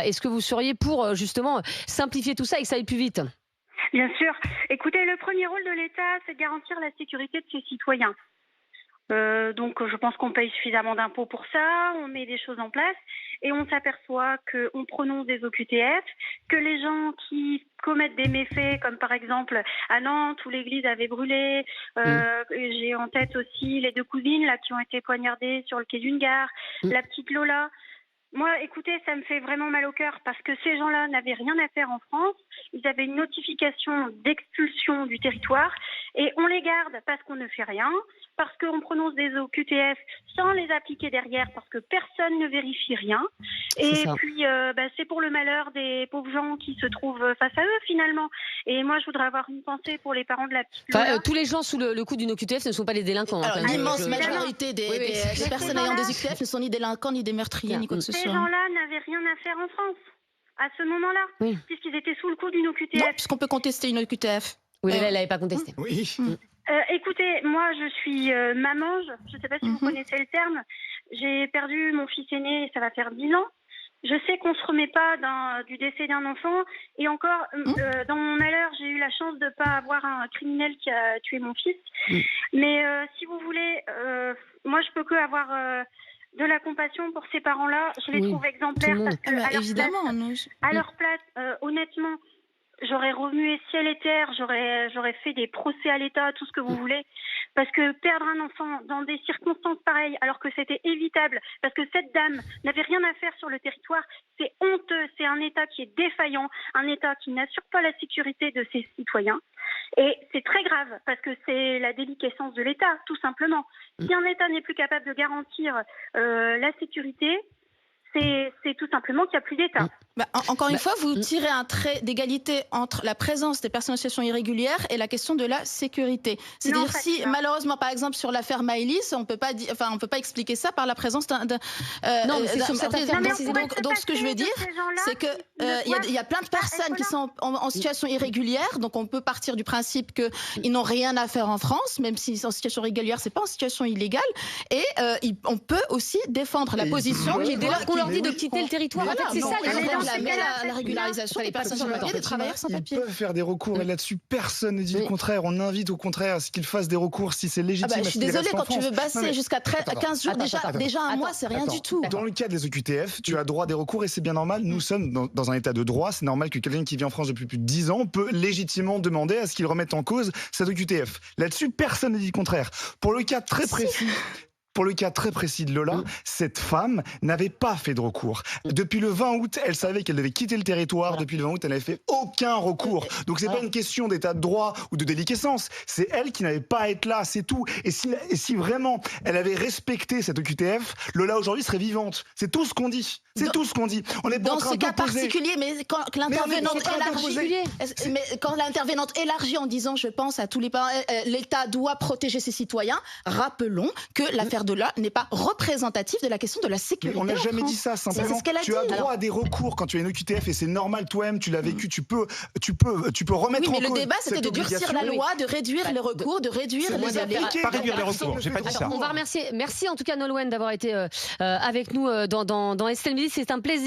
Est-ce que vous seriez pour justement simplifier tout ça et que ça aille plus vite? Bien sûr. Écoutez, le premier rôle de l'État, c'est de garantir la sécurité de ses citoyens. Donc, je pense qu'on paye suffisamment d'impôts pour ça, on met des choses en place et on s'aperçoit qu'on prononce des OQTF, que les gens qui commettent des méfaits, comme par exemple à Nantes où l'église avait brûlé, j'ai en tête aussi les deux cousines là qui ont été poignardées sur le quai d'une gare, la petite Lola. Moi, écoutez, ça me fait vraiment mal au cœur parce que ces gens-là n'avaient rien à faire en France. Ils avaient une notification d'expulsion du territoire et on les garde parce qu'on ne fait rien, parce qu'on prononce des OQTF sans les appliquer derrière, parce que personne ne vérifie rien. Et puis, c'est pour le malheur des pauvres gens qui se trouvent face à eux finalement. Et moi, je voudrais avoir une pensée pour les parents de la petite Lola. Tous les gens sous le coup d'une OQTF ne sont pas des délinquants. Alors, l'immense majorité des personnes ayant des OQTF ne sont ni délinquants, ni des meurtriers, ni quoi que ce soit. Ces gens-là n'avaient rien à faire en France à ce moment-là, puisqu'ils étaient sous le coup d'une OQTF. Non, puisqu'on peut contester une OQTF. Oui, mais là, elle n'avait pas contesté. Oui. Écoutez, moi, je suis maman. Je ne sais pas si vous connaissez le terme. J'ai perdu mon fils aîné, ça va faire 10 ans. Je sais qu'on ne se remet pas du décès d'un enfant. Et encore, dans mon malheur, j'ai eu la chance de ne pas avoir un criminel qui a tué mon fils. Mais si vous voulez, moi, je peux que avoir de la compassion pour ces parents-là. Je les trouve exemplaires parce que à leur place, honnêtement, j'aurais remué ciel et terre, j'aurais fait des procès à l'État, tout ce que vous voulez, parce que perdre un enfant dans des circonstances pareilles, alors que c'était évitable, parce que cette dame n'avait rien à faire sur le territoire, c'est honteux, c'est un État qui est défaillant, un État qui n'assure pas la sécurité de ses citoyens. Et c'est très grave, parce que c'est la déliquescence de l'État, tout simplement. Si un État n'est plus capable de garantir la sécurité, c'est tout simplement qu'il n'y a plus d'État. Encore une fois, vous tirez un trait d'égalité entre la présence des personnes en situation irrégulière et la question de la sécurité. C'est-à-dire si, malheureusement, par exemple, sur l'affaire Maëlys, on peut pas expliquer ça par la présence d'un... non, mais c'est sur cette affaire. Donc, ce que je veux dire, c'est que il y a plein de personnes qui sont en situation irrégulière, donc on peut partir du principe qu'ils n'ont rien à faire en France, même s'ils sont en situation régulière, c'est pas en situation illégale, et on peut aussi défendre la position qui est dès lors qu'on leur dit de quitter le territoire. En fait, c'est ça les la régularisation des personnes sans papier, des travailleurs sans papier. Ils peuvent faire des recours et là-dessus, personne ne dit le contraire. On invite au contraire à ce qu'ils fassent des recours si c'est légitime. Je suis désolée, quand tu veux basser jusqu'à 15 jours, déjà un mois, c'est rien du tout. Dans le cas des OQTF, tu as droit à des recours et c'est bien normal. Nous sommes dans un état de droit. C'est normal que quelqu'un qui vit en France depuis plus de 10 ans peut légitimement demander à ce qu'il remette en cause cette OQTF. Là-dessus, personne ne dit le contraire. Pour le cas très précis... Pour le cas très précis de Lola, cette femme n'avait pas fait de recours. Depuis le 20 août, elle savait qu'elle devait quitter le territoire. Depuis le 20 août, elle n'avait fait aucun recours. Donc c'est pas une question d'état de droit ou de déliquescence. C'est elle qui n'avait pas à être là, c'est tout. Et si vraiment elle avait respecté cette OQTF, Lola aujourd'hui serait vivante. C'est tout ce qu'on dit. C'est tout ce qu'on dit. On est pas en train dans ce cas particulier, mais quand l'intervenante élargit en disant, je pense à tous les parents, l'État doit protéger ses citoyens. Rappelons que l'affaire de là n'est pas représentative de la question de la sécurité. On n'a jamais dit ça, simplement. Tu as droit à des recours quand tu as une OQTF et c'est normal, toi-même tu l'as vécu, tu peux remettre en cause. Oui, mais le débat c'était de durcir la loi, de réduire les recours, de réduire les... Pas réduire les recours, j'ai pas dit ça. On va remercier, merci en tout cas Nolwenn d'avoir été avec nous dans Estelle Midi, c'est un plaisir.